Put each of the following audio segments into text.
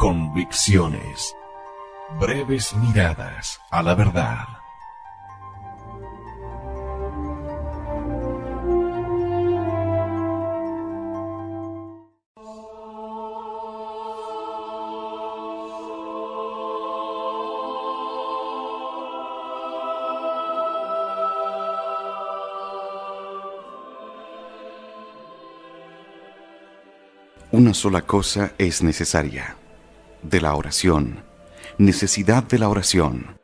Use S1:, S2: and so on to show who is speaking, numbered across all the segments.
S1: Convicciones. Breves miradas a la verdad.
S2: Una sola cosa es necesaria: de la oración, necesidad de la oración.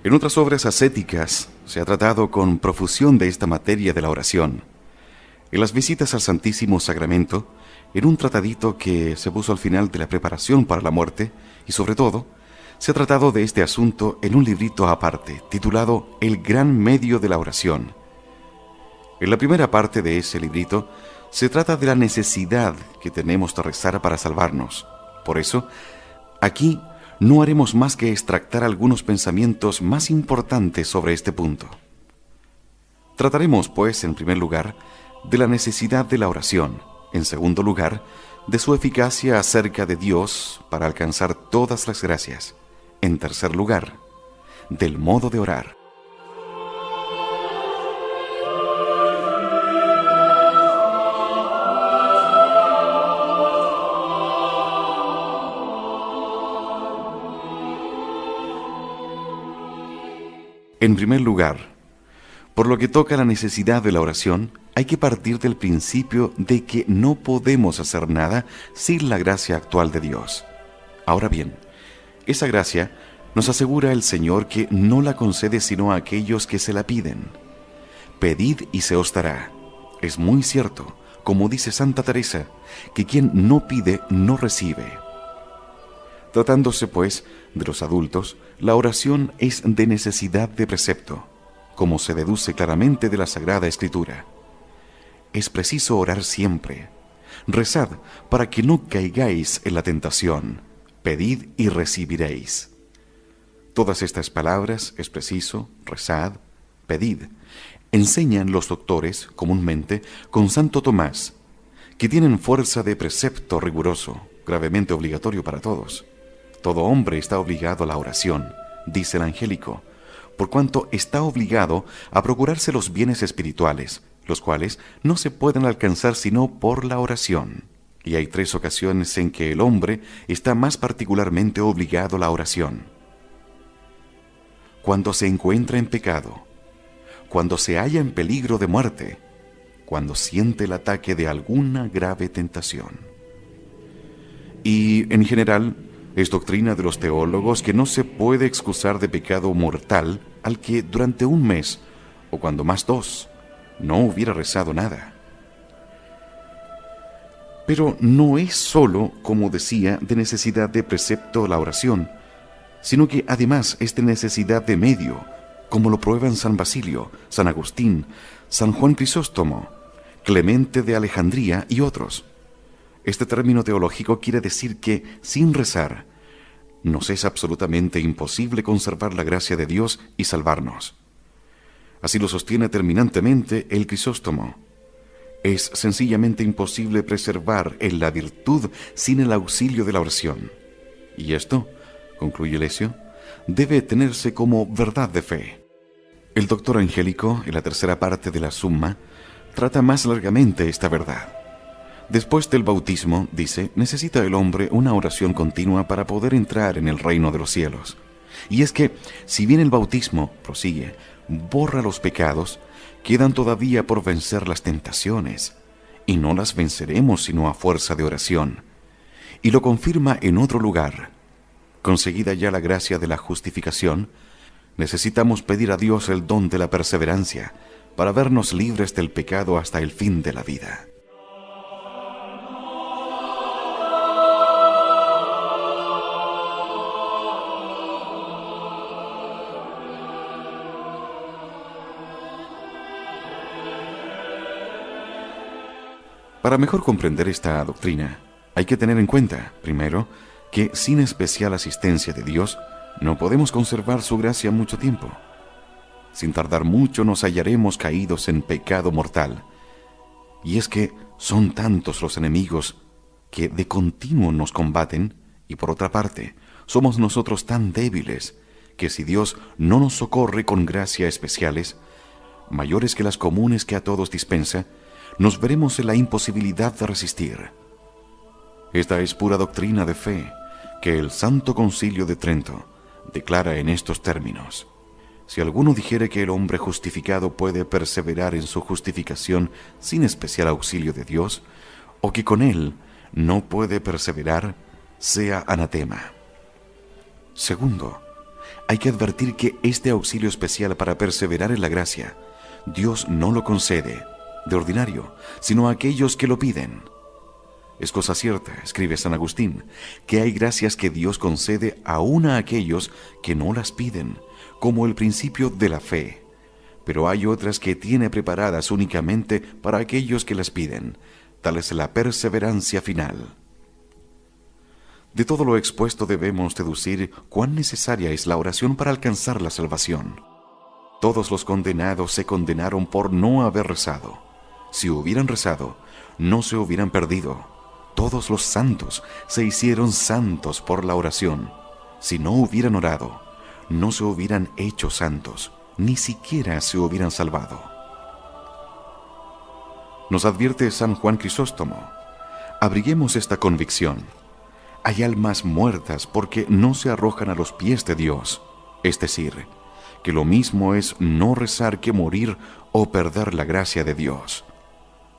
S2: En otras obras ascéticas se ha tratado con profusión de esta materia de la oración. En las visitas al Santísimo Sacramento, en un tratadito que se puso al final de la preparación para la muerte, y sobre todo, se ha tratado de este asunto en un librito aparte, titulado El gran medio de la oración. En la primera parte de ese librito, se trata de la necesidad que tenemos de rezar para salvarnos. Por eso, aquí no haremos más que extractar algunos pensamientos más importantes sobre este punto. Trataremos, pues, en primer lugar, de la necesidad de la oración. En segundo lugar, de su eficacia acerca de Dios para alcanzar todas las gracias. En tercer lugar, del modo de orar. En primer lugar, por lo que toca a la necesidad de la oración, hay que partir del principio de que no podemos hacer nada sin la gracia actual de Dios. Ahora bien, esa gracia nos asegura el Señor que no la concede sino a aquellos que se la piden. Pedid y se os dará. Es muy cierto, como dice Santa Teresa, que quien no pide no recibe. Tratándose, pues, de los adultos, la oración es de necesidad de precepto, como se deduce claramente de la Sagrada Escritura. Es preciso orar siempre. Rezad para que no caigáis en la tentación. Pedid y recibiréis. Todas estas palabras, es preciso, rezad, pedid, enseñan los doctores, comúnmente, con Santo Tomás, que tienen fuerza de precepto riguroso, gravemente obligatorio para todos. Todo hombre está obligado a la oración, dice el angélico, por cuanto está obligado a procurarse los bienes espirituales, los cuales no se pueden alcanzar sino por la oración. Y hay 3 ocasiones en que el hombre está más particularmente obligado a la oración: cuando se encuentra en pecado, cuando se halla en peligro de muerte, cuando siente el ataque de alguna grave tentación. Y, en general, es doctrina de los teólogos que no se puede excusar de pecado mortal al que durante un mes, o cuando más 2, no hubiera rezado nada. Pero no es sólo, como decía, de necesidad de precepto la oración, sino que además es de necesidad de medio, como lo prueban San Basilio, San Agustín, San Juan Crisóstomo, Clemente de Alejandría y otros. Este término teológico quiere decir que, sin rezar, nos es absolutamente imposible conservar la gracia de Dios y salvarnos. Así lo sostiene terminantemente el Crisóstomo. Es sencillamente imposible preservar en la virtud sin el auxilio de la oración. Y esto, concluye Lesio, debe tenerse como verdad de fe. El doctor Angélico, en la tercera parte de la Summa, trata más largamente esta verdad. Después del bautismo, dice, necesita el hombre una oración continua para poder entrar en el reino de los cielos. Y es que, si bien el bautismo, prosigue, borra los pecados, quedan todavía por vencer las tentaciones, y no las venceremos sino a fuerza de oración. Y lo confirma en otro lugar. Conseguida ya la gracia de la justificación, necesitamos pedir a Dios el don de la perseverancia para vernos libres del pecado hasta el fin de la vida. Para mejor comprender esta doctrina, hay que tener en cuenta, primero, que sin especial asistencia de Dios, no podemos conservar su gracia mucho tiempo. Sin tardar mucho nos hallaremos caídos en pecado mortal. Y es que son tantos los enemigos que de continuo nos combaten, y por otra parte, somos nosotros tan débiles que si Dios no nos socorre con gracia especiales, mayores que las comunes que a todos dispensa, nos veremos en la imposibilidad de resistir. Esta es pura doctrina de fe que el Santo Concilio de Trento declara en estos términos: si alguno dijere que el hombre justificado puede perseverar en su justificación sin especial auxilio de Dios, o que con él no puede perseverar, sea anatema. Segundo, hay que advertir que este auxilio especial para perseverar en la gracia, Dios no lo concede, de ordinario, sino a aquellos que lo piden. Es cosa cierta, escribe San Agustín, que hay gracias que Dios concede aún a aquellos que no las piden, como el principio de la fe, pero hay otras que tiene preparadas únicamente para aquellos que las piden, tal es la perseverancia final. De todo lo expuesto debemos deducir cuán necesaria es la oración para alcanzar la salvación. Todos los condenados se condenaron por no haber rezado. Si hubieran rezado, no se hubieran perdido. Todos los santos se hicieron santos por la oración. Si no hubieran orado, no se hubieran hecho santos, ni siquiera se hubieran salvado. Nos advierte San Juan Crisóstomo: abriguemos esta convicción. Hay almas muertas porque no se arrojan a los pies de Dios, es decir, que lo mismo es no rezar que morir o perder la gracia de Dios.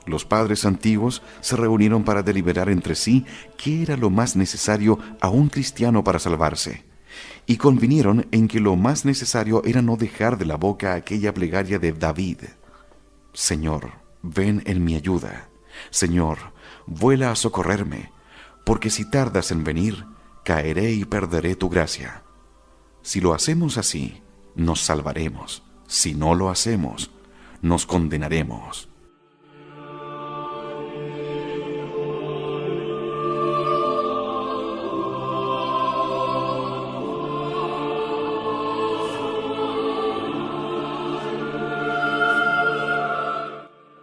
S2: Los padres antiguos se reunieron para deliberar entre sí qué era lo más necesario a un cristiano para salvarse, y convinieron en que lo más necesario era no dejar de la boca aquella plegaria de David: Señor, ven en mi ayuda. Señor, vuela a socorrerme, porque si tardas en venir, caeré y perderé tu gracia. Si lo hacemos así, nos salvaremos. Si no lo hacemos, nos condenaremos.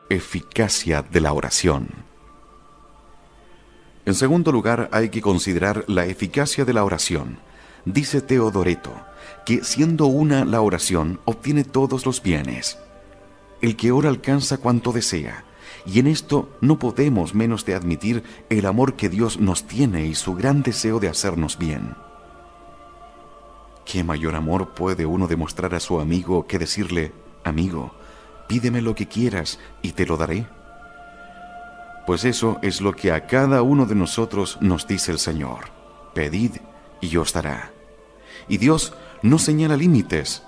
S2: Eficacia de la oración. En segundo lugar, hay que considerar la eficacia de la oración. Dice Teodoreto que siendo una la oración obtiene todos los bienes. El que ora alcanza cuanto desea, y en esto no podemos menos de admitir el amor que Dios nos tiene y su gran deseo de hacernos bien. ¿Qué mayor amor puede uno demostrar a su amigo que decirle: amigo, pídeme lo que quieras y te lo daré? Pues eso es lo que a cada uno de nosotros nos dice el Señor: pedid y os dará. Y Dios no señala límites.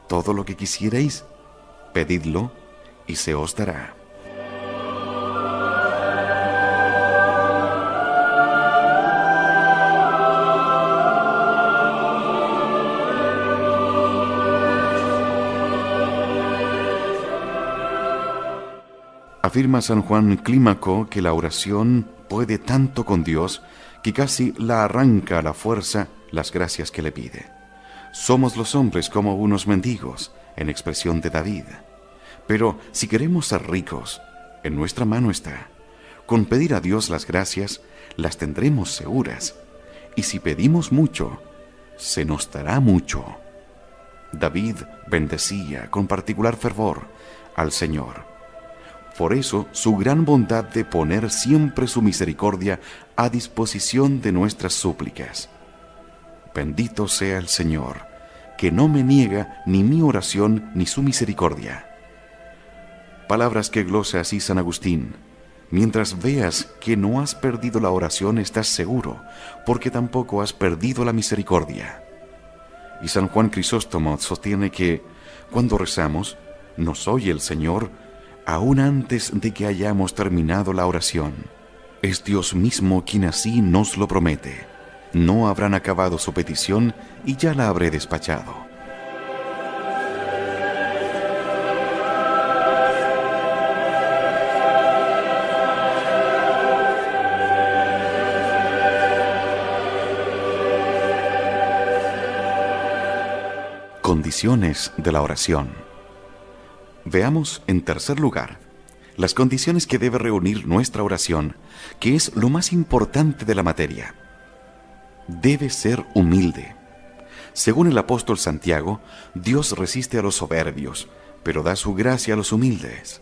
S2: Todo lo que quisierais, pedidlo y se os dará. Afirma San Juan Clímaco que la oración puede tanto con Dios que casi la arranca a la fuerza las gracias que le pide. Somos los hombres como unos mendigos, en expresión de David. Pero si queremos ser ricos, en nuestra mano está. Con pedir a Dios las gracias, las tendremos seguras. Y si pedimos mucho, se nos dará mucho. David bendecía con particular fervor al Señor. Por eso, su gran bondad de poner siempre su misericordia a disposición de nuestras súplicas. Bendito sea el Señor, que no me niega ni mi oración ni su misericordia. Palabras que glosa así San Agustín: mientras veas que no has perdido la oración, estás seguro, porque tampoco has perdido la misericordia. Y San Juan Crisóstomo sostiene que, cuando rezamos, nos oye el Señor aún antes de que hayamos terminado la oración. Es Dios mismo quien así nos lo promete. No habrán acabado su petición y ya la habré despachado. Condiciones de la oración. Veamos, en tercer lugar, las condiciones que debe reunir nuestra oración, que es lo más importante de la materia. Debe ser humilde. Según el apóstol Santiago, Dios resiste a los soberbios, pero da su gracia a los humildes.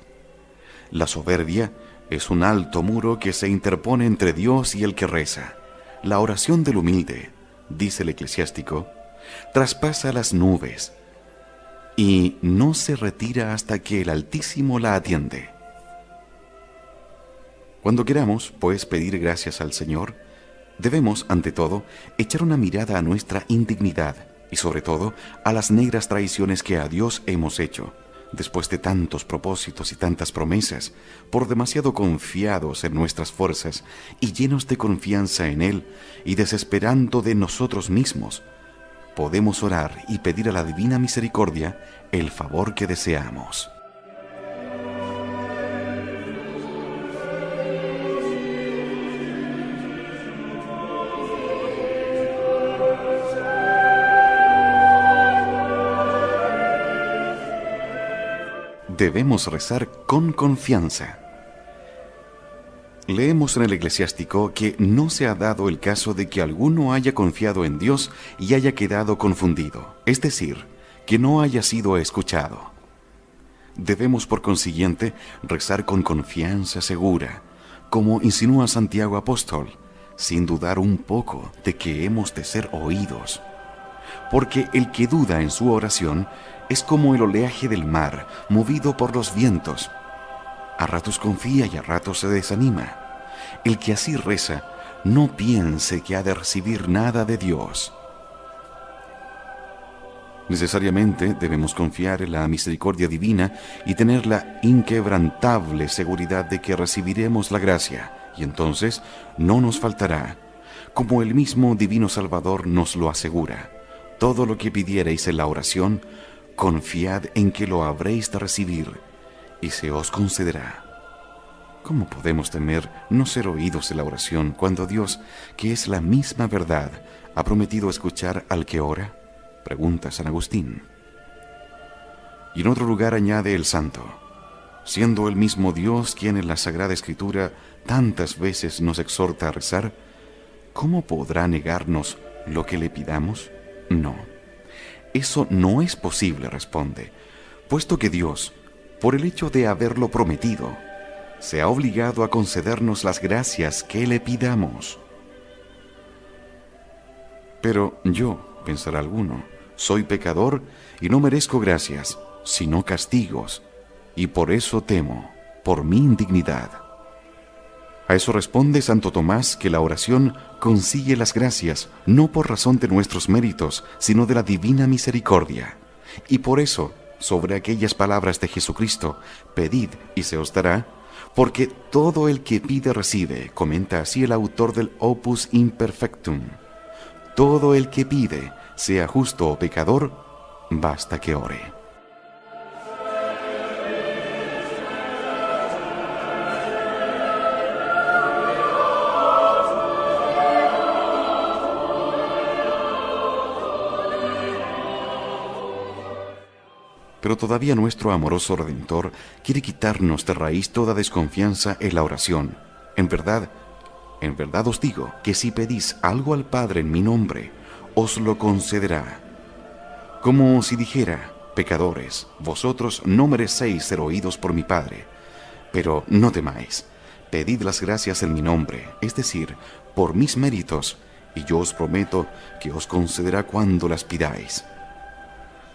S2: La soberbia es un alto muro que se interpone entre Dios y el que reza. La oración del humilde, dice el eclesiástico, traspasa las nubes y no se retira hasta que el Altísimo la atiende. Cuando queramos, pues, pedir gracias al Señor, debemos, ante todo, echar una mirada a nuestra indignidad y, sobre todo, a las negras traiciones que a Dios hemos hecho, después de tantos propósitos y tantas promesas, por demasiado confiados en nuestras fuerzas y llenos de confianza en Él y desesperando de nosotros mismos, podemos orar y pedir a la divina misericordia el favor que deseamos. Debemos rezar con confianza. Leemos en el eclesiástico que no se ha dado el caso de que alguno haya confiado en Dios y haya quedado confundido, es decir, que no haya sido escuchado. Debemos, por consiguiente, rezar con confianza segura, como insinúa Santiago Apóstol, sin dudar un poco de que hemos de ser oídos. Porque el que duda en su oración es como el oleaje del mar, movido por los vientos. A ratos confía y a ratos se desanima. El que así reza, no piense que ha de recibir nada de Dios. Necesariamente debemos confiar en la misericordia divina y tener la inquebrantable seguridad de que recibiremos la gracia, y entonces no nos faltará, como el mismo Divino Salvador nos lo asegura. Todo lo que pidiereis en la oración, confiad en que lo habréis de recibir, y se os concederá. ¿Cómo podemos temer no ser oídos en la oración cuando Dios, que es la misma verdad, ha prometido escuchar al que ora? Pregunta San Agustín. Y en otro lugar añade el santo, siendo el mismo Dios quien en la Sagrada Escritura tantas veces nos exhorta a rezar, ¿cómo podrá negarnos lo que le pidamos? No, eso no es posible, responde, puesto que Dios, por el hecho de haberlo prometido, se ha obligado a concedernos las gracias que le pidamos. Pero yo, pensará alguno, soy pecador y no merezco gracias, sino castigos, y por eso temo, por mi indignidad. A eso responde Santo Tomás que la oración consigue las gracias no por razón de nuestros méritos, sino de la divina misericordia. Y por eso, sobre aquellas palabras de Jesucristo, pedid y se os dará, porque todo el que pide recibe, comenta así el autor del Opus Imperfectum. Todo el que pide, sea justo o pecador, basta que ore. Pero todavía nuestro amoroso Redentor quiere quitarnos de raíz toda desconfianza en la oración. En verdad os digo que si pedís algo al Padre en mi nombre, os lo concederá. Como si dijera, pecadores, vosotros no merecéis ser oídos por mi Padre, pero no temáis, pedid las gracias en mi nombre, es decir, por mis méritos, y yo os prometo que os concederá cuando las pidáis.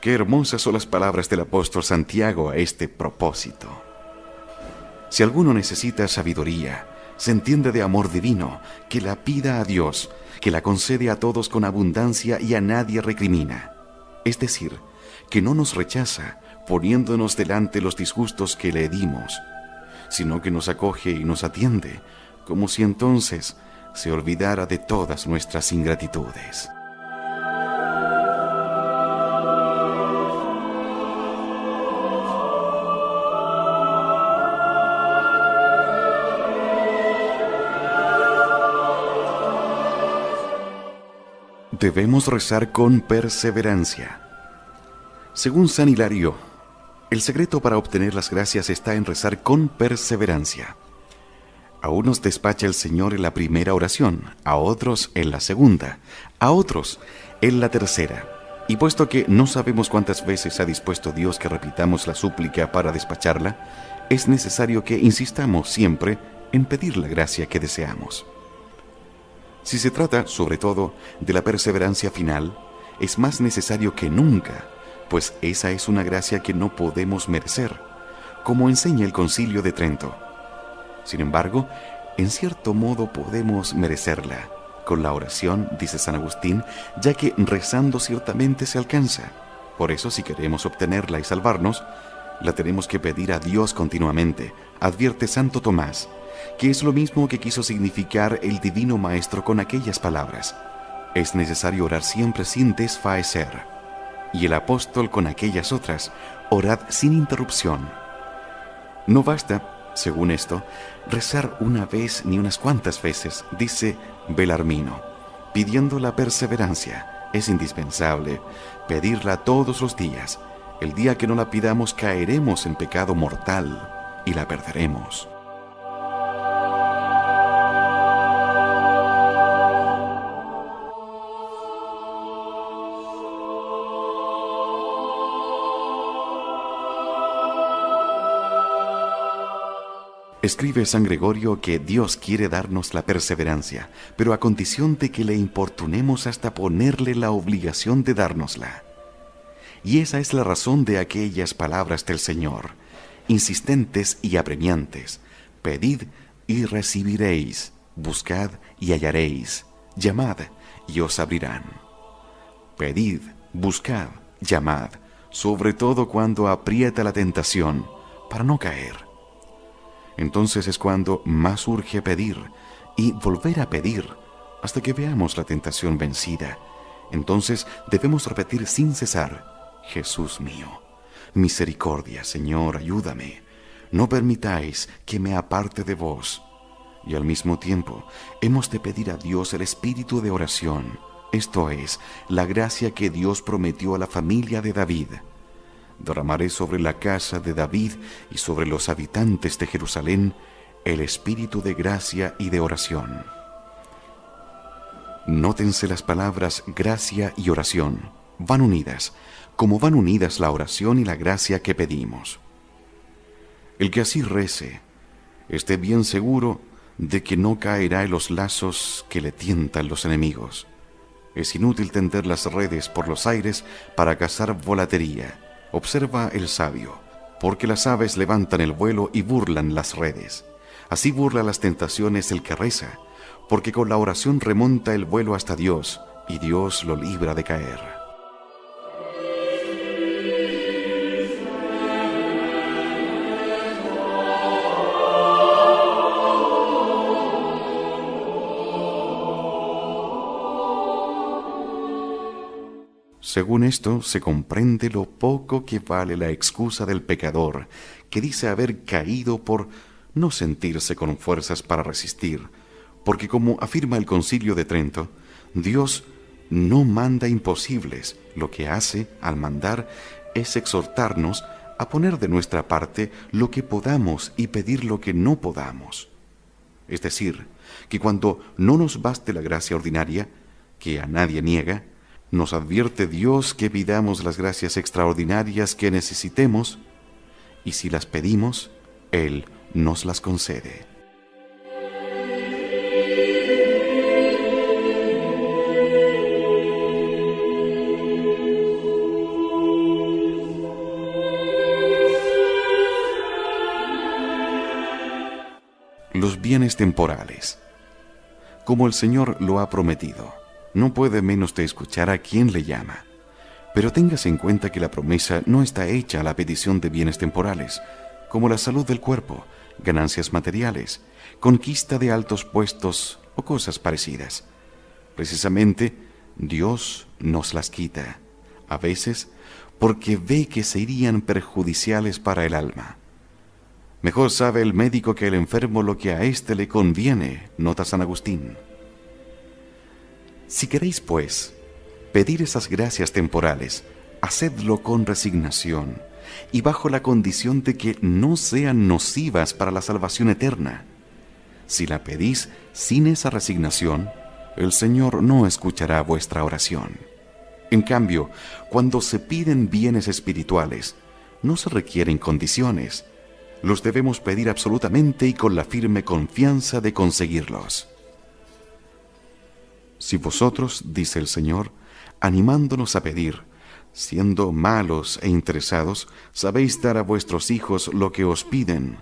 S2: Qué hermosas son las palabras del apóstol Santiago a este propósito. Si alguno necesita sabiduría, se entiende de amor divino, que la pida a Dios, que la concede a todos con abundancia y a nadie recrimina. Es decir, que no nos rechaza, poniéndonos delante los disgustos que le dimos, sino que nos acoge y nos atiende, como si entonces se olvidara de todas nuestras ingratitudes. Debemos rezar con perseverancia. Según San Hilario, El secreto para obtener las gracias está en rezar con perseverancia. A unos despacha el Señor en la primera oración, a otros en la segunda, a otros en la tercera. Y puesto que no sabemos cuántas veces ha dispuesto Dios que repitamos la súplica para despacharla, es necesario que insistamos siempre en pedir la gracia que deseamos. Si se trata, sobre todo, de la perseverancia final, es más necesario que nunca, pues esa es una gracia que no podemos merecer, como enseña el Concilio de Trento. Sin embargo, en cierto modo podemos merecerla, con la oración, dice San Agustín, ya que rezando ciertamente se alcanza. Por eso, si queremos obtenerla y salvarnos, la tenemos que pedir a Dios continuamente, advierte Santo Tomás, que es lo mismo que quiso significar el Divino Maestro con aquellas palabras. Es necesario orar siempre sin desfaecer. Y el apóstol con aquellas otras, orad sin interrupción. No basta, según esto, rezar una vez ni unas cuantas veces, dice Belarmino, pidiendo la perseverancia. Es indispensable pedirla todos los días. El día que no la pidamos caeremos en pecado mortal y la perderemos. Escribe San Gregorio que Dios quiere darnos la perseverancia, pero a condición de que le importunemos hasta ponerle la obligación de dárnosla. Y esa es la razón de aquellas palabras del Señor, insistentes y apremiantes: pedid y recibiréis, buscad y hallaréis, llamad y os abrirán. Pedid, buscad, llamad, sobre todo cuando aprieta la tentación, para no caer. Entonces es cuando más urge pedir y volver a pedir hasta que veamos la tentación vencida. Entonces debemos repetir sin cesar: Jesús mío, misericordia, Señor, ayúdame. No permitáis que me aparte de vos. Y al mismo tiempo hemos de pedir a Dios el espíritu de oración, esto es, la gracia que Dios prometió a la familia de David. Derramaré sobre la casa de David y sobre los habitantes de Jerusalén el espíritu de gracia y de oración. Nótense las palabras gracia y oración. Van unidas, como van unidas la oración y la gracia que pedimos. El que así rece, esté bien seguro de que no caerá en los lazos que le tientan los enemigos. Es inútil tender las redes por los aires para cazar volatería. Observa el sabio, porque las aves levantan el vuelo y burlan las redes. Así burla las tentaciones el que reza, porque con la oración remonta el vuelo hasta Dios, y Dios lo libra de caer. Según esto, se comprende lo poco que vale la excusa del pecador, que dice haber caído por no sentirse con fuerzas para resistir, porque como afirma el Concilio de Trento, Dios no manda imposibles. Lo que hace al mandar es exhortarnos a poner de nuestra parte lo que podamos y pedir lo que no podamos. Es decir, que cuando no nos baste la gracia ordinaria, que a nadie niega, nos advierte Dios que pidamos las gracias extraordinarias que necesitemos, y si las pedimos, Él nos las concede. Los bienes temporales. Como el Señor lo ha prometido, no puede menos de escuchar a quien le llama. Pero téngase en cuenta que la promesa no está hecha a la petición de bienes temporales, como la salud del cuerpo, ganancias materiales, conquista de altos puestos o cosas parecidas. Precisamente, Dios nos las quita, a veces porque ve que serían perjudiciales para el alma. Mejor sabe el médico que el enfermo lo que a éste le conviene, nota San Agustín. Si queréis, pues, pedir esas gracias temporales, hacedlo con resignación, y bajo la condición de que no sean nocivas para la salvación eterna. Si la pedís sin esa resignación, el Señor no escuchará vuestra oración. En cambio, cuando se piden bienes espirituales, no se requieren condiciones. Los debemos pedir absolutamente y con la firme confianza de conseguirlos. Si vosotros, dice el Señor, animándonos a pedir, siendo malos e interesados, sabéis dar a vuestros hijos lo que os piden,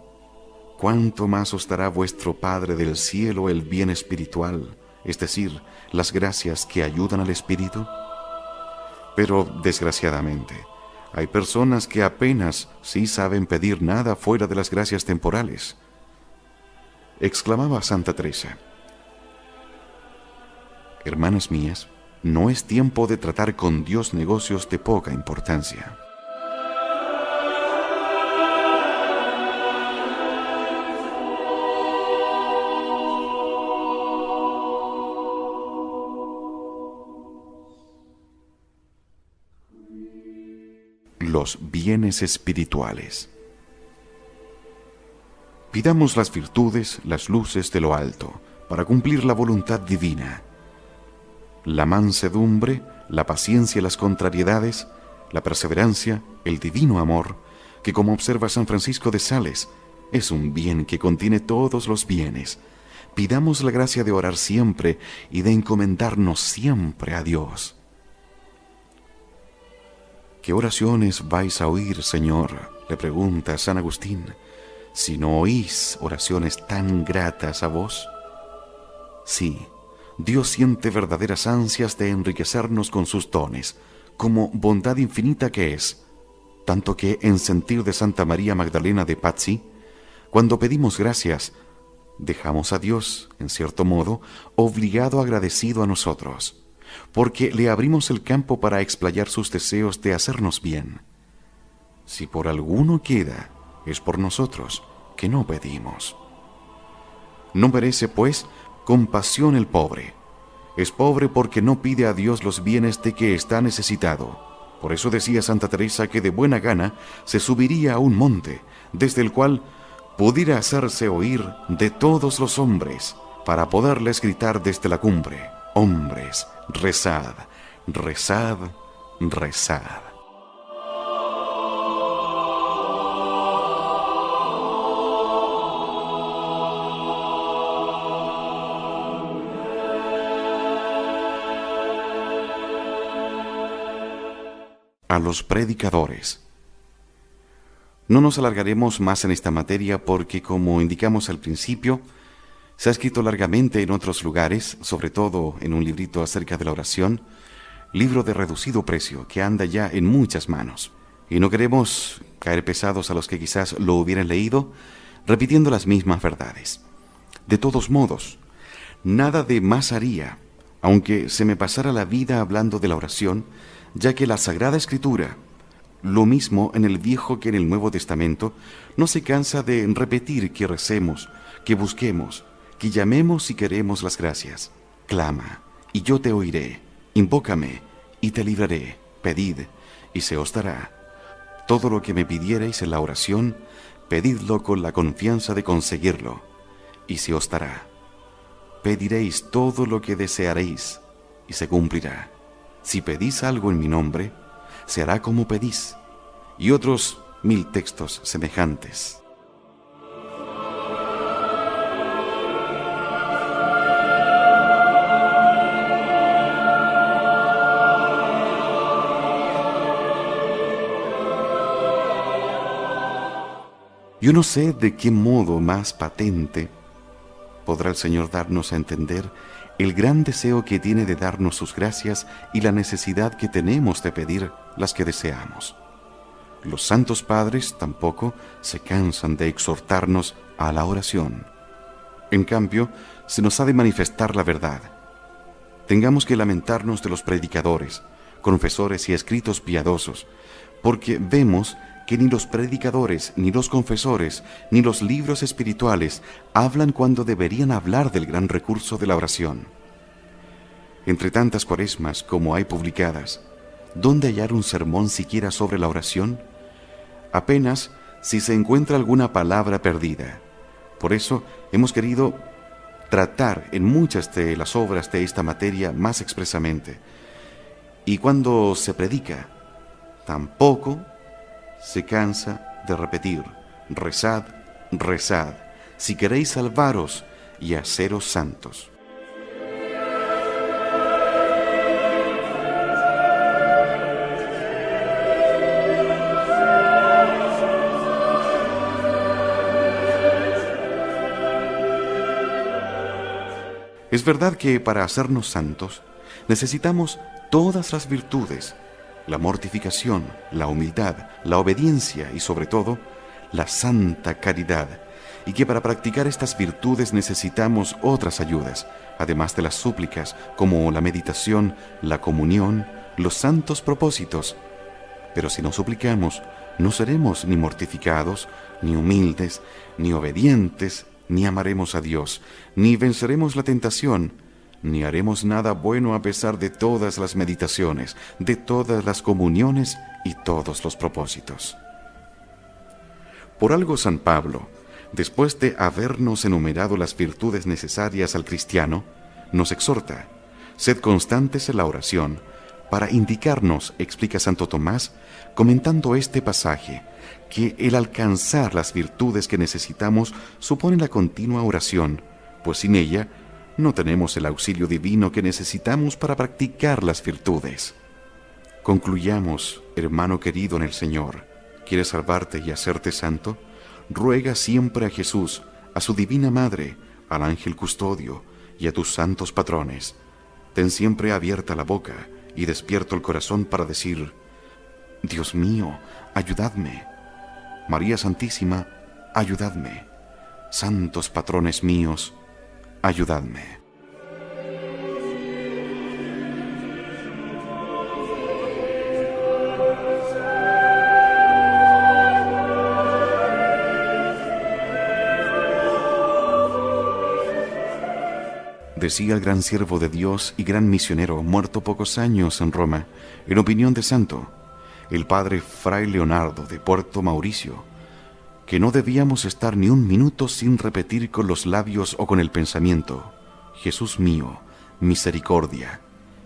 S2: ¿cuánto más os dará vuestro Padre del cielo el bien espiritual, es decir, las gracias que ayudan al espíritu? Pero, desgraciadamente, hay personas que apenas sí saben pedir nada fuera de las gracias temporales. Exclamaba Santa Teresa: hermanas mías, no es tiempo de tratar con Dios negocios de poca importancia. Los bienes espirituales. Pidamos las virtudes, las luces de lo alto, para cumplir la voluntad divina. La mansedumbre, la paciencia, las contrariedades, la perseverancia, el divino amor, que como observa San Francisco de Sales, es un bien que contiene todos los bienes. Pidamos la gracia de orar siempre y de encomendarnos siempre a Dios. ¿Qué oraciones vais a oír, Señor?, le pregunta San Agustín, si no oís oraciones tan gratas a vos. Sí, Dios siente verdaderas ansias de enriquecernos con sus dones, como bondad infinita que es, tanto que en sentir de Santa María Magdalena de Pazzi, cuando pedimos gracias, dejamos a Dios, en cierto modo, obligado agradecido a nosotros, porque le abrimos el campo para explayar sus deseos de hacernos bien. Si por alguno queda, es por nosotros, que no pedimos. No merece, pues, compasión el pobre. Es pobre porque no pide a Dios los bienes de que está necesitado. Por eso decía Santa Teresa que de buena gana se subiría a un monte, desde el cual pudiera hacerse oír de todos los hombres, para poderles gritar desde la cumbre: hombres, rezad, rezad, rezad. A los predicadores. No nos alargaremos más en esta materia porque, como indicamos al principio, se ha escrito largamente en otros lugares, sobre todo en un librito acerca de la oración, libro de reducido precio que anda ya en muchas manos. Y no queremos caer pesados a los que quizás lo hubieran leído, repitiendo las mismas verdades. De todos modos, nada de más haría, aunque se me pasara la vida hablando de la oración, ya que la Sagrada Escritura, lo mismo en el Viejo que en el Nuevo Testamento, no se cansa de repetir que recemos, que busquemos, que llamemos si queremos las gracias. Clama, y yo te oiré. Invócame, y te libraré. Pedid, y se os dará. Todo lo que me pidiereis en la oración, pedidlo con la confianza de conseguirlo, y se os dará. Pediréis todo lo que desearéis, y se cumplirá. Si pedís algo en mi nombre, se hará como pedís. Y otros 1000 textos semejantes. Yo no sé de qué modo más patente podrá el Señor darnos a entender el gran deseo que tiene de darnos sus gracias y la necesidad que tenemos de pedir las que deseamos. Los santos padres tampoco se cansan de exhortarnos a la oración. En cambio, se nos ha de manifestar la verdad. Tengamos que lamentarnos de los predicadores, confesores y escritos piadosos, porque vemos que ni los predicadores, ni los confesores, ni los libros espirituales hablan cuando deberían hablar del gran recurso de la oración. Entre tantas cuaresmas como hay publicadas, ¿dónde hallar un sermón siquiera sobre la oración? apenas si se encuentra alguna palabra perdida. Por eso hemos querido tratar en muchas de las obras de esta materia más expresamente. Y cuando se predica, tampoco se cansa de repetir: rezad, rezad, si queréis salvaros y haceros santos. Es verdad que para hacernos santos necesitamos todas las virtudes, la mortificación, la humildad, la obediencia y sobre todo la santa caridad, y que para practicar estas virtudes necesitamos otras ayudas, además de las súplicas como la meditación, la comunión, los santos propósitos. Pero si no suplicamos, no seremos ni mortificados, ni humildes, ni obedientes, ni amaremos a Dios, ni venceremos la tentación, ni haremos nada bueno a pesar de todas las meditaciones, de todas las comuniones y todos los propósitos. Por algo San Pablo, después de habernos enumerado las virtudes necesarias al cristiano, nos exhorta: sed constantes en la oración, para indicarnos, explica Santo Tomás, comentando este pasaje, que el alcanzar las virtudes que necesitamos supone la continua oración, pues sin ella no tenemos el auxilio divino que necesitamos para practicar las virtudes. Concluyamos, hermano querido en el Señor. ¿Quieres salvarte y hacerte santo? Ruega siempre a Jesús, a su Divina Madre, al ángel custodio y a tus santos patrones. Ten siempre abierta la boca y despierto el corazón para decir: Dios mío, ayudadme. María Santísima, ayudadme. Santos patrones míos, ayudadme. Decía el gran siervo de Dios y gran misionero, muerto pocos años en Roma, en opinión de santo, el padre Fray Leonardo de Puerto Mauricio, que no debíamos estar ni un minuto sin repetir con los labios o con el pensamiento: Jesús mío, misericordia.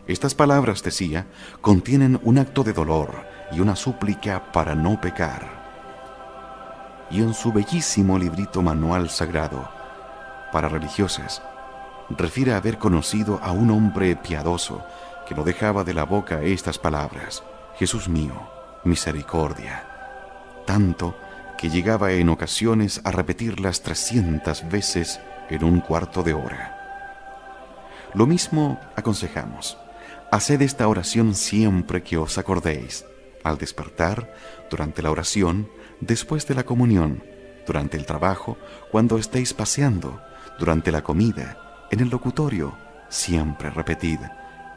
S2: Estas palabras, decía, contienen un acto de dolor y una súplica para no pecar. Y en su bellísimo librito Manual Sagrado para religiosas, refiere haber conocido a un hombre piadoso que no dejaba de la boca estas palabras: Jesús mío, misericordia, tanto que llegaba en ocasiones a repetirlas 300 veces en un cuarto de hora. Lo mismo aconsejamos: haced esta oración siempre que os acordéis, al despertar, durante la oración, después de la comunión, durante el trabajo, cuando estéis paseando, durante la comida, en el locutorio. Siempre repetid: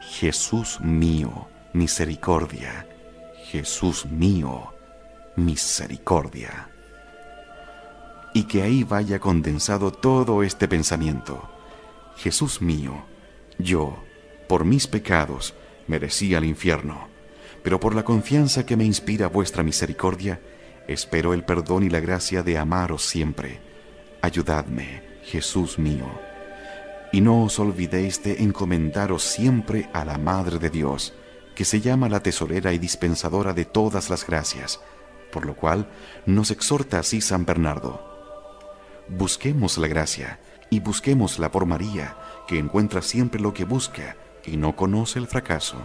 S2: Jesús mío, misericordia. Jesús mío, misericordia. Y que ahí vaya condensado todo este pensamiento: Jesús mío, yo, por mis pecados, merecía el infierno, pero por la confianza que me inspira vuestra misericordia, espero el perdón y la gracia de amaros siempre. Ayudadme, Jesús mío. Y no os olvidéis de encomendaros siempre a la Madre de Dios, que se llama la tesorera y dispensadora de todas las gracias, por lo cual nos exhorta así San Bernardo: busquemos la gracia y busquémosla por María, que encuentra siempre lo que busca y no conoce el fracaso.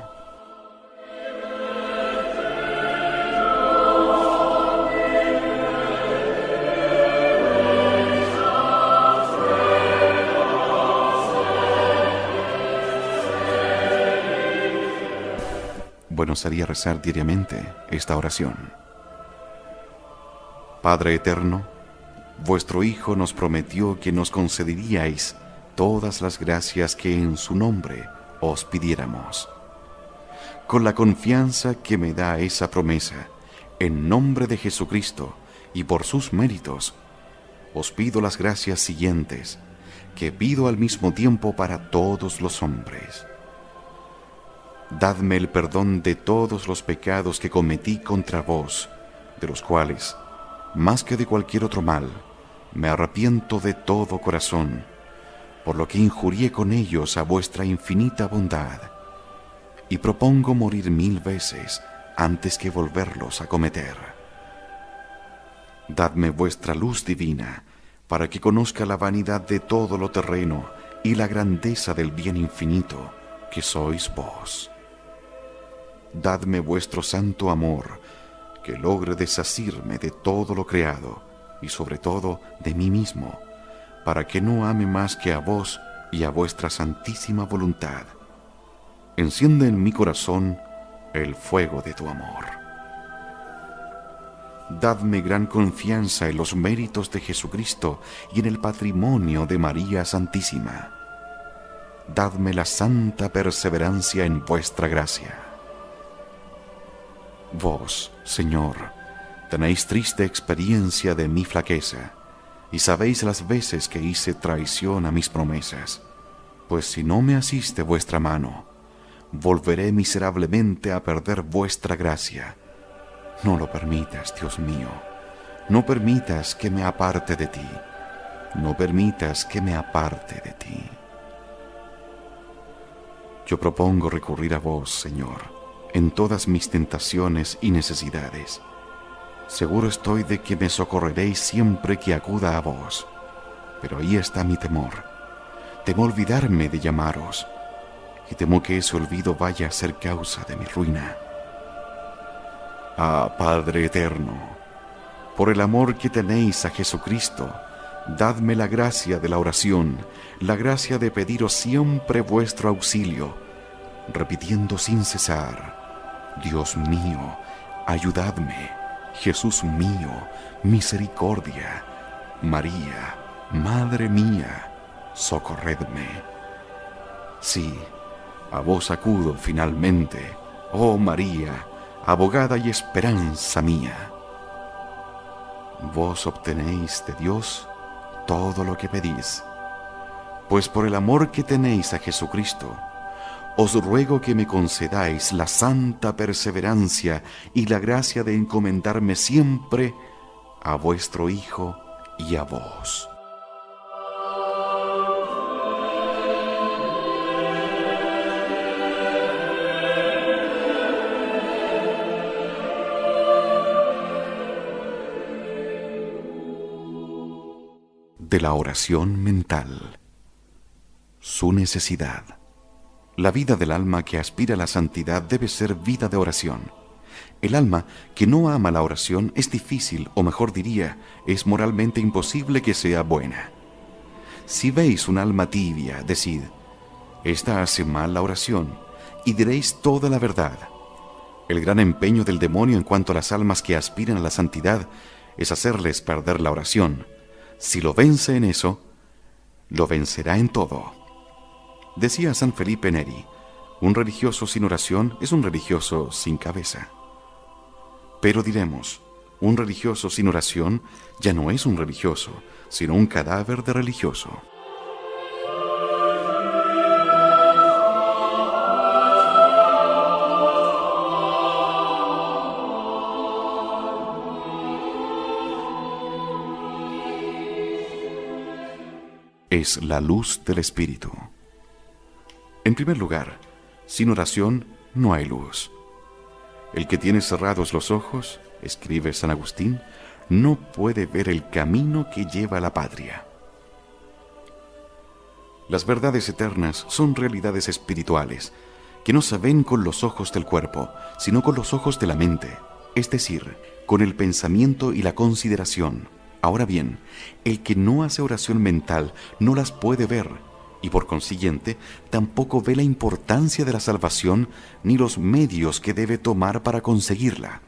S2: Bueno sería rezar diariamente esta oración: Padre eterno, vuestro Hijo nos prometió que nos concederíais todas las gracias que en su nombre os pidiéramos. Con la confianza que me da esa promesa, en nombre de Jesucristo y por sus méritos, os pido las gracias siguientes, que pido al mismo tiempo para todos los hombres. Dadme el perdón de todos los pecados que cometí contra vos, de los cuales, más que de cualquier otro mal, me arrepiento de todo corazón, por lo que injurié con ellos a vuestra infinita bondad, y propongo morir 1000 veces antes que volverlos a cometer. Dadme vuestra luz divina, para que conozca la vanidad de todo lo terreno y la grandeza del bien infinito que sois vos. Dadme vuestro santo amor, que logre desasirme de todo lo creado y sobre todo de mí mismo, para que no ame más que a vos y a vuestra santísima voluntad. Enciende en mi corazón el fuego de tu amor. Dadme gran confianza en los méritos de Jesucristo y en el patrimonio de María Santísima. Dadme la santa perseverancia en vuestra gracia. Vos, Señor, tenéis triste experiencia de mi flaqueza, y sabéis las veces que hice traición a mis promesas, pues si no me asiste vuestra mano, volveré miserablemente a perder vuestra gracia. No lo permitas, Dios mío, no permitas que me aparte de ti, no permitas que me aparte de ti. Yo propongo recurrir a vos, Señor, en todas mis tentaciones y necesidades. Seguro estoy de que me socorreréis siempre que acuda a vos, pero ahí está mi temor. Temo olvidarme de llamaros, y temo que ese olvido vaya a ser causa de mi ruina. Ah, Padre eterno, por el amor que tenéis a Jesucristo, dadme la gracia de la oración, la gracia de pediros siempre vuestro auxilio, repitiendo sin cesar: Dios mío, ayudadme. Jesús mío, misericordia. María, Madre mía, socorredme. Sí, a vos acudo finalmente, oh María, abogada y esperanza mía. Vos obtenéis de Dios todo lo que pedís, pues por el amor que tenéis a Jesucristo, os ruego que me concedáis la santa perseverancia y la gracia de encomendarme siempre a vuestro Hijo y a vos. De la oración mental. Su necesidad. La vida del alma que aspira a la santidad debe ser vida de oración. El alma que no ama la oración es difícil, o mejor diría, es moralmente imposible que sea buena. Si veis un alma tibia, decid: esta hace mal la oración, y diréis toda la verdad. El gran empeño del demonio en cuanto a las almas que aspiran a la santidad es hacerles perder la oración. Si lo vence en eso, lo vencerá en todo. Decía San Felipe Neri: un religioso sin oración es un religioso sin cabeza. Pero diremos, un religioso sin oración ya no es un religioso, sino un cadáver de religioso. Es la luz del Espíritu. En primer lugar, sin oración no hay luz. El que tiene cerrados los ojos, escribe San Agustín, no puede ver el camino que lleva a la patria. Las verdades eternas son realidades espirituales, que no se ven con los ojos del cuerpo, sino con los ojos de la mente, es decir, con el pensamiento y la consideración. Ahora bien, el que no hace oración mental no las puede ver, y por consiguiente tampoco ve la importancia de la salvación ni los medios que debe tomar para conseguirla.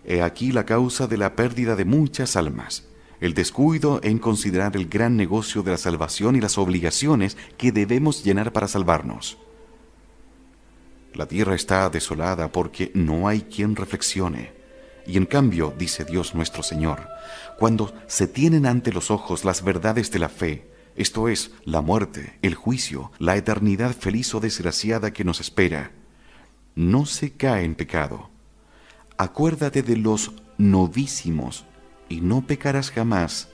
S2: He aquí la causa de la pérdida de muchas almas, el descuido en considerar el gran negocio de la salvación y las obligaciones que debemos llenar para salvarnos. La tierra está desolada porque no hay quien reflexione, y en cambio, dice Dios nuestro Señor, cuando se tienen ante los ojos las verdades de la fe, esto es, la muerte, el juicio, la eternidad feliz o desgraciada que nos espera, no se cae en pecado. Acuérdate de los novísimos, y no pecarás jamás.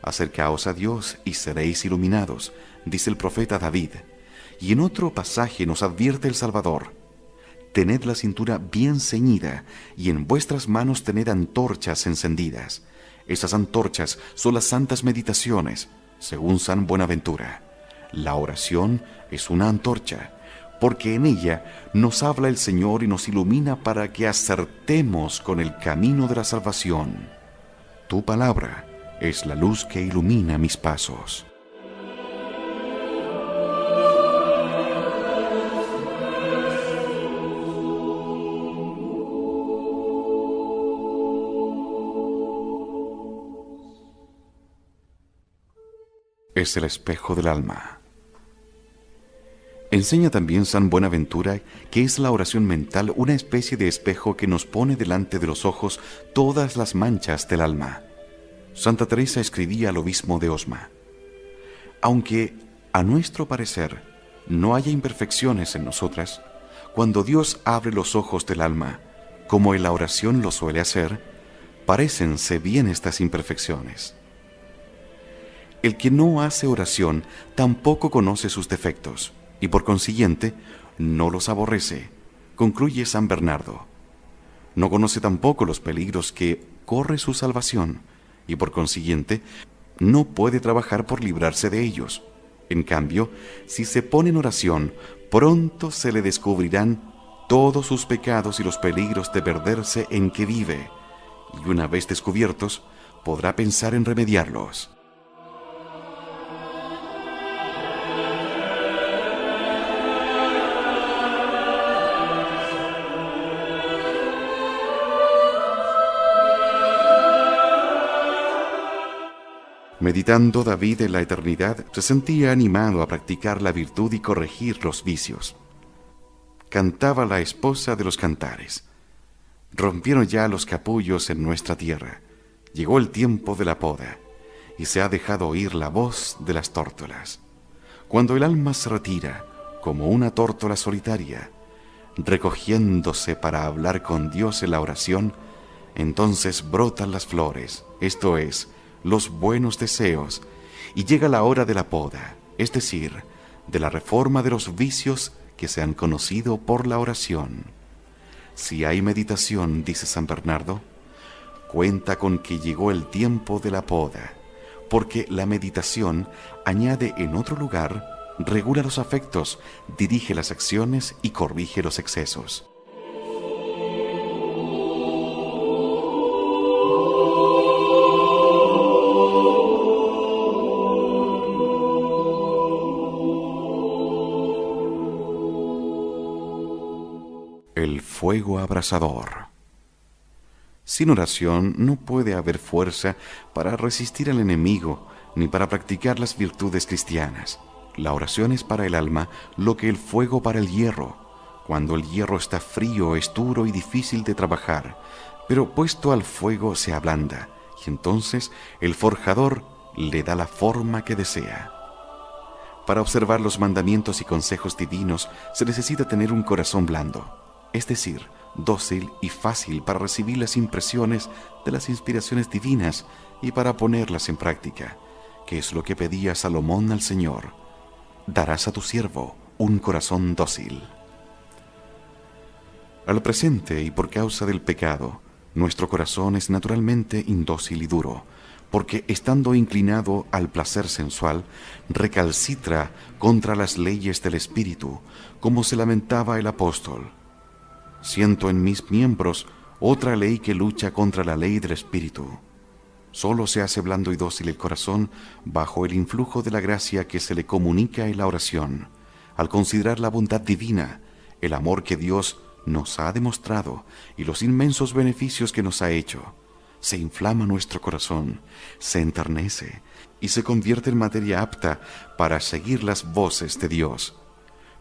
S2: Acercaos a Dios y seréis iluminados, dice el profeta David. Y en otro pasaje nos advierte el Salvador: tened la cintura bien ceñida, y en vuestras manos tened antorchas encendidas. Esas antorchas son las santas meditaciones, según San Buenaventura. La oración es una antorcha, porque en ella nos habla el Señor y nos ilumina para que acertemos con el camino de la salvación. Tu palabra es la luz que ilumina mis pasos. Es el espejo del alma. Enseña también San Buenaventura que es la oración mental una especie de espejo que nos pone delante de los ojos todas las manchas del alma. Santa Teresa escribía al obispo de Osma: aunque a nuestro parecer no haya imperfecciones en nosotras, cuando Dios abre los ojos del alma, como en la oración lo suele hacer, parécense bien estas imperfecciones. El que no hace oración tampoco conoce sus defectos, y por consiguiente no los aborrece, concluye San Bernardo. No conoce tampoco los peligros que corre su salvación, y por consiguiente no puede trabajar por librarse de ellos. En cambio, si se pone en oración, pronto se le descubrirán todos sus pecados y los peligros de perderse en que vive, y una vez descubiertos, podrá pensar en remediarlos. Meditando David en la eternidad, se sentía animado a practicar la virtud y corregir los vicios. Cantaba la esposa de los cantares: rompieron ya los capullos en nuestra tierra, llegó el tiempo de la poda, y se ha dejado oír la voz de las tórtolas. Cuando el alma se retira, como una tórtola solitaria, recogiéndose para hablar con Dios en la oración, entonces brotan las flores, esto es, los buenos deseos, y llega la hora de la poda, es decir, de la reforma de los vicios que se han conocido por la oración. Si hay meditación, dice San Bernardo, cuenta con que llegó el tiempo de la poda, porque la meditación añade en otro lugar, regula los afectos, dirige las acciones y corrige los excesos. El fuego abrasador. Sin oración no puede haber fuerza para resistir al enemigo ni para practicar las virtudes cristianas. La oración es para el alma lo que el fuego para el hierro. Cuando el hierro está frío, es duro y difícil de trabajar, pero puesto al fuego se ablanda, y entonces el forjador le da la forma que desea. Para observar los mandamientos y consejos divinos se necesita tener un corazón blando, es decir, dócil y fácil para recibir las impresiones de las inspiraciones divinas y para ponerlas en práctica, que es lo que pedía Salomón al Señor: darás a tu siervo un corazón dócil. Al presente y por causa del pecado, nuestro corazón es naturalmente indócil y duro, porque estando inclinado al placer sensual, recalcitra contra las leyes del Espíritu, como se lamentaba el apóstol: siento en mis miembros otra ley que lucha contra la ley del Espíritu. Solo se hace blando y dócil el corazón bajo el influjo de la gracia que se le comunica en la oración, al considerar la bondad divina, el amor que Dios nos ha demostrado y los inmensos beneficios que nos ha hecho. Se inflama nuestro corazón, se enternece y se convierte en materia apta para seguir las voces de Dios.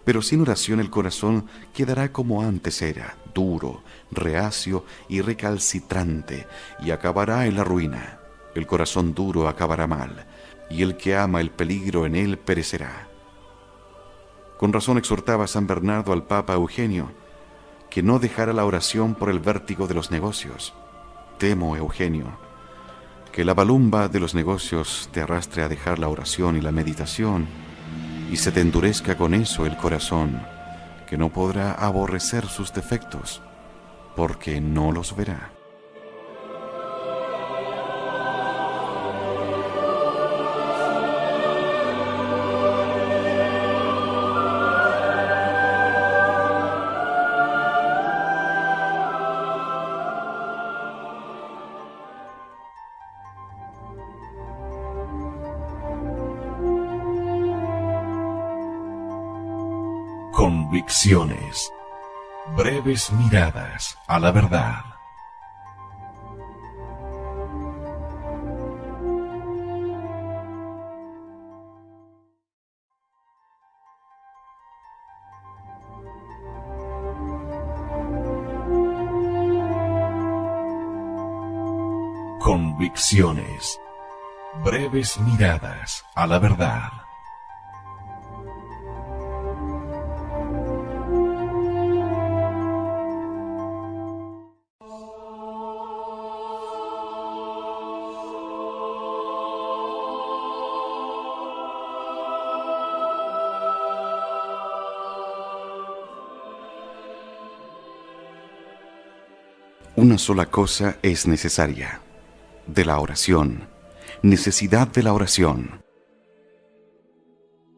S2: Pero sin oración el corazón quedará como antes era, duro, reacio y recalcitrante, y acabará en la ruina. El corazón duro acabará mal, y el que ama el peligro en él perecerá. Con razón exhortaba San Bernardo al Papa Eugenio que no dejara la oración por el vértigo de los negocios. Temo, Eugenio, que la balumba de los negocios te arrastre a dejar la oración y la meditación, y se te endurezca con eso el corazón, que no podrá aborrecer sus defectos, porque no los verá.
S1: Convicciones. Breves miradas a la verdad. Convicciones. Breves miradas a la verdad.
S2: Una sola cosa es necesaria: de la oración, necesidad de la oración.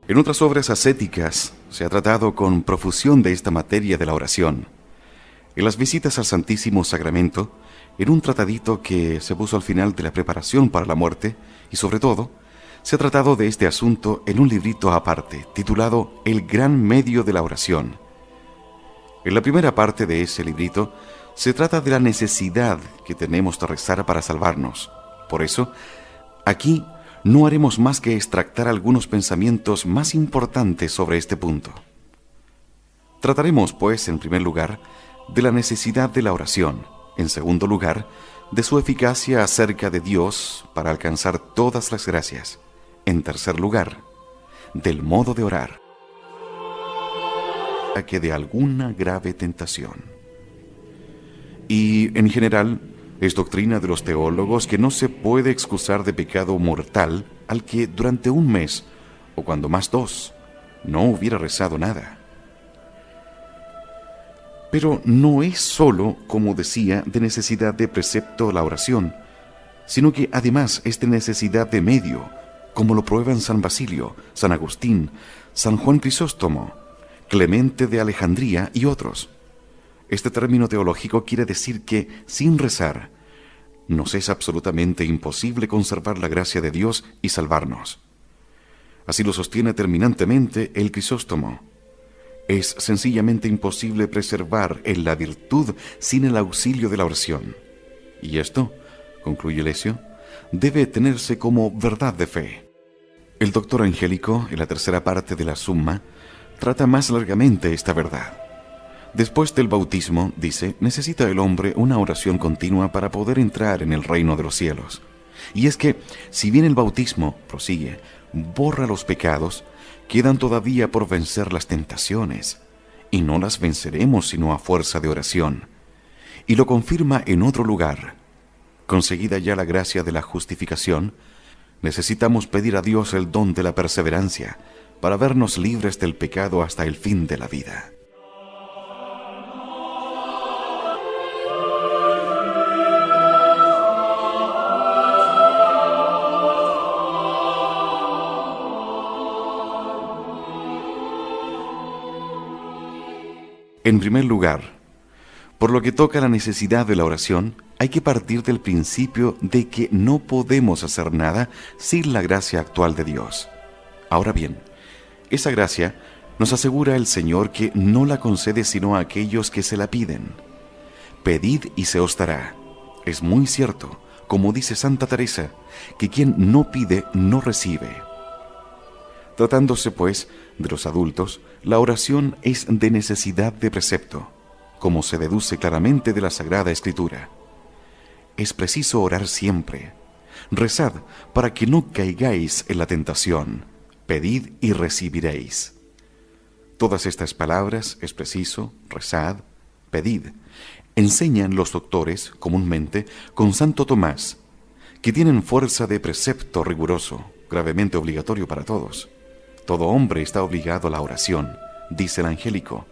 S2: En otras obras ascéticas se ha tratado con profusión de esta materia de la oración. En las visitas al Santísimo Sacramento, en un tratadito que se puso al final de la preparación para la muerte, y sobre todo, se ha tratado de este asunto en un librito aparte, titulado El gran medio de la oración. En la primera parte de ese librito, se trata de la necesidad que tenemos de rezar para salvarnos. Por eso, aquí no haremos más que extractar algunos pensamientos más importantes sobre este punto. Trataremos, pues, en primer lugar, de la necesidad de la oración. En segundo lugar, de su eficacia acerca de Dios para alcanzar todas las gracias. En tercer lugar, del modo de orar, a que de alguna grave tentación. Y, en general, es doctrina de los teólogos que no se puede excusar de pecado mortal al que durante un mes, o cuando más 2, no hubiera rezado nada. Pero no es sólo, como decía, de necesidad de precepto la oración, sino que además es de necesidad de medio, como lo prueban San Basilio, San Agustín, San Juan Crisóstomo, Clemente de Alejandría y otros. Este término teológico quiere decir que, sin rezar, nos es absolutamente imposible conservar la gracia de Dios y salvarnos. Así lo sostiene terminantemente el Crisóstomo. Es sencillamente imposible preservar en la virtud sin el auxilio de la oración. Y esto, concluye Lesio, debe tenerse como verdad de fe. El doctor Angélico, en la tercera parte de la Summa, trata más largamente esta verdad. Después del bautismo, dice, necesita el hombre una oración continua para poder entrar en el reino de los cielos. Y es que, si bien el bautismo, prosigue, borra los pecados, quedan todavía por vencer las tentaciones, y no las venceremos sino a fuerza de oración. Y lo confirma en otro lugar. Conseguida ya la gracia de la justificación, necesitamos pedir a Dios el don de la perseverancia, para vernos libres del pecado hasta el fin de la vida. En primer lugar, por lo que toca a la necesidad de la oración, hay que partir del principio de que no podemos hacer nada sin la gracia actual de Dios. Ahora bien, esa gracia nos asegura el Señor que no la concede sino a aquellos que se la piden. Pedid y se os dará. Es muy cierto, como dice Santa Teresa, que quien no pide no recibe. Tratándose, pues, de los adultos, la oración es de necesidad de precepto, como se deduce claramente de la Sagrada Escritura. Es preciso orar siempre. Rezad para que no caigáis en la tentación. Pedid y recibiréis. Todas estas palabras, es preciso, rezad, pedid, Enseñan los doctores, comúnmente, con Santo Tomás, que tienen fuerza de precepto riguroso, gravemente obligatorio para todos. Todo hombre está obligado a la oración, dice el angélico,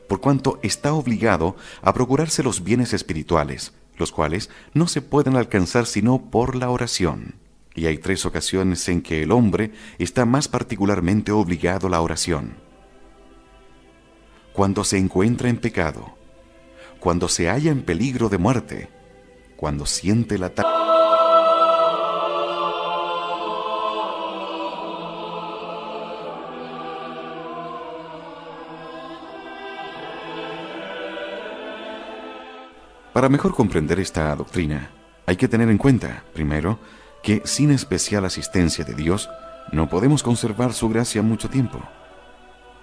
S2: por cuanto está obligado a procurarse los bienes espirituales, los cuales no se pueden alcanzar sino por la oración. Y hay 3 ocasiones en que el hombre está más particularmente obligado a la oración: cuando se encuentra en pecado, cuando se halla en peligro de muerte, cuando siente el ataque. Para mejor comprender esta doctrina, hay que tener en cuenta, primero, que sin especial asistencia de Dios, no podemos conservar su gracia mucho tiempo.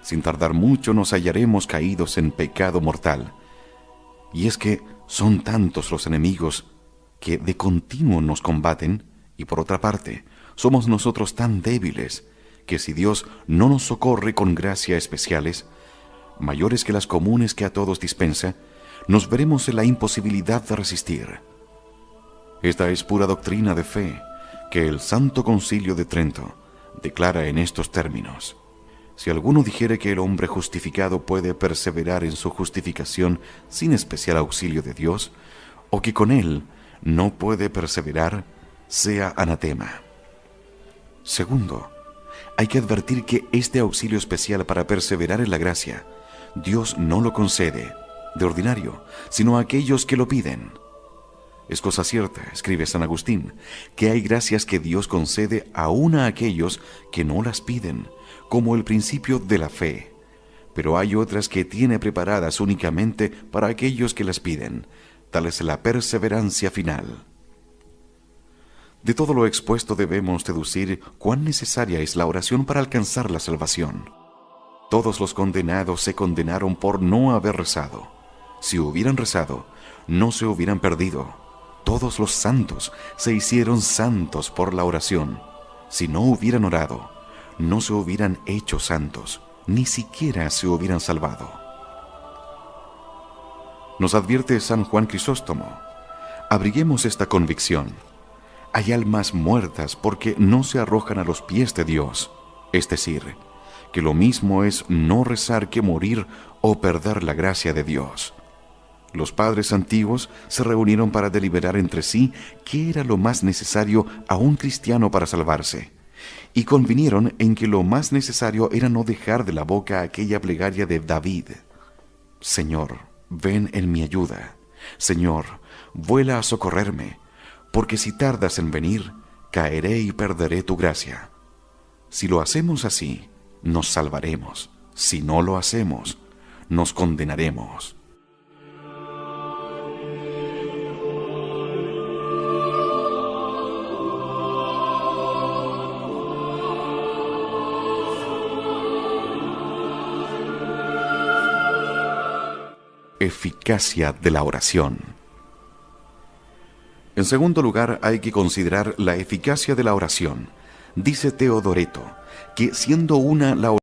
S2: Sin tardar mucho nos hallaremos caídos en pecado mortal. Y es que son tantos los enemigos que de continuo nos combaten, y por otra parte, somos nosotros tan débiles que si Dios no nos socorre con gracias especiales, mayores que las comunes que a todos dispensa, nos veremos en la imposibilidad de resistir. Esta es pura doctrina de fe que el Santo Concilio de Trento declara en estos términos: si alguno dijere que el hombre justificado puede perseverar en su justificación sin especial auxilio de Dios, o que con él no puede perseverar, sea anatema. Segundo, hay que advertir que este auxilio especial para perseverar en la gracia, Dios no lo concede de ordinario, sino a aquellos que lo piden. Es cosa cierta, escribe San Agustín, que hay gracias que Dios concede aún a aquellos que no las piden, como el principio de la fe, pero hay otras que tiene preparadas únicamente para aquellos que las piden, tal es la perseverancia final. De todo lo expuesto debemos deducir cuán necesaria es la oración para alcanzar la salvación. Todos los condenados se condenaron por no haber rezado. Si hubieran rezado, no se hubieran perdido. Todos los santos se hicieron santos por la oración. Si no hubieran orado, no se hubieran hecho santos, ni siquiera se hubieran salvado. Nos advierte San Juan Crisóstomo: abriguemos esta convicción. Hay almas muertas porque no se arrojan a los pies de Dios, es decir, que lo mismo es no rezar que morir o perder la gracia de Dios. Los padres antiguos se reunieron para deliberar entre sí qué era lo más necesario a un cristiano para salvarse, y convinieron en que lo más necesario era no dejar de la boca aquella plegaria de David: Señor, ven en mi ayuda. Señor, vuela a socorrerme, porque si tardas en venir, caeré y perderé tu gracia. Si lo hacemos así, nos salvaremos. Si no lo hacemos, nos condenaremos. Eficacia de la oración. En segundo lugar, hay que considerar la eficacia de la oración. Dice Teodoreto que siendo una la